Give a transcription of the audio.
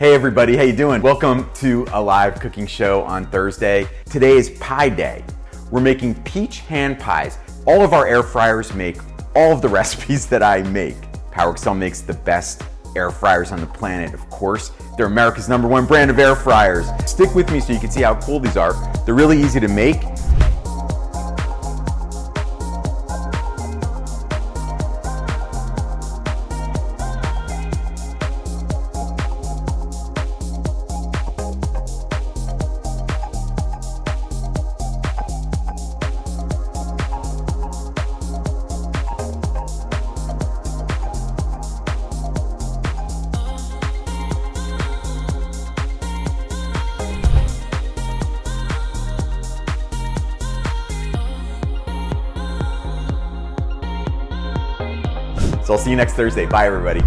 Hey everybody, how you doing? Welcome to a live cooking show on Thursday. Today is pie day. We're making peach hand pies. All of our air fryers make all of the recipes that I make. PowerXL makes the best air fryers on the planet, of course. They're America's #1 brand of air fryers. Stick with me so you can see how cool these are. They're really easy to make. So I'll see you next Thursday. Bye, everybody.